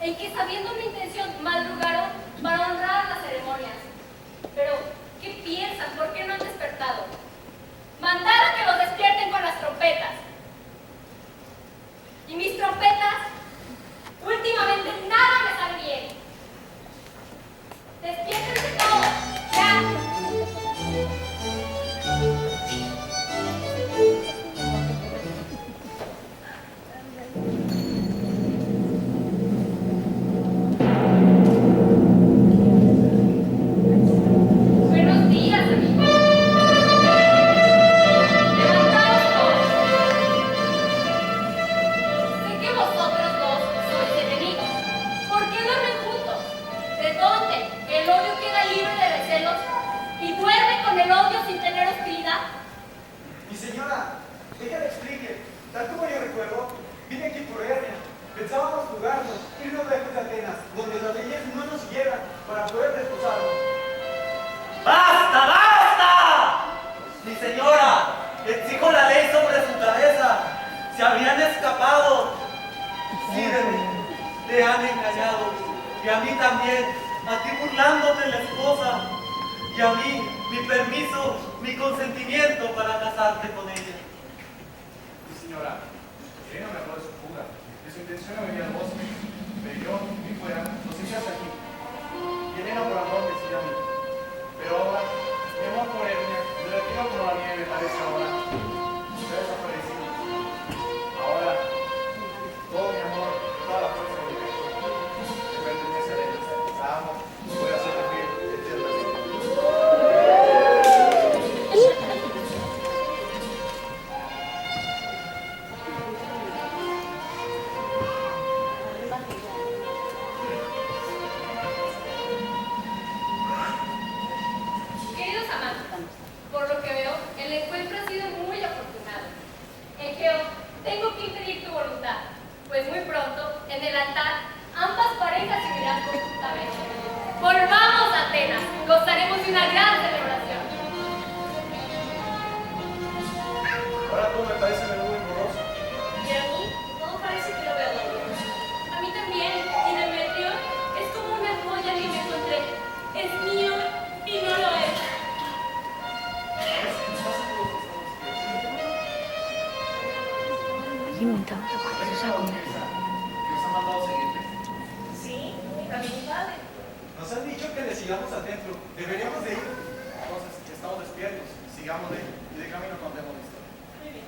en que sabiendo una intención madrugaron para honrar las ceremonias. Pero, ¿qué piensan? ¿Por qué no han despertado? Mandaron que los despierten con las trompetas. Y mis trompetas, últimamente nada me sale bien. ¡Despiértense todos! ¡Ya! Buenos días, amigos. Levantaos todos. Sé que vosotros dos sois enemigos. ¿Por qué duermen juntos? ¿De dónde el odio queda libre de recelos y duerme con el odio sin tener hostilidad? Mi señora, ella le explique. Tal como yo recuerdo, vine aquí por Hernia. Pensábamos jugarnos, irnos lejos de Atenas, donde las leyes no nos llegan para poder desposarnos. ¡Basta, basta! Mi señora, exijo la ley sobre su cabeza. Se habrían escapado. Sí, te han engañado. Y a mí también, a ti burlándote la esposa. Y a mí, mi permiso, mi consentimiento para casarte con ella. Mi señora, Helena me habló de su fuga. De su intención de venir al bosque. Pero yo, ni fuera, los hice hasta aquí. Y Helena por amor me sigue a mí. Pero ahora, mi amor por Hernia, relativo como la nieve parece ahora. Se ha desaparecido. Ahora, todo mi amor, toda la fuerza de mi pecho, me pertenece a ella. La amo, voy a hacerle fiel eternamente. Queridos amantes, por lo que veo, el encuentro ha sido muy afortunado. Egeo, tengo que impedir tu voluntad, pues muy pronto, en el altar, ambas parejas se unirán conjuntamente. Volvamos a Atenas, gozaremos de una gran celebración. Ahora todo me parece menudo y moroso. Y a mí, todo parece que lo veo doble. A mí también, y Demetrio, es como una joya que me encontré. Es mío y no lo es. Nos han mandado seguirte. Sí, también mi padre. Nos han dicho que le sigamos adentro. Deberíamos de ir. Entonces, estamos despiertos. Sigámosle y de camino contemos la historia. Muy bien.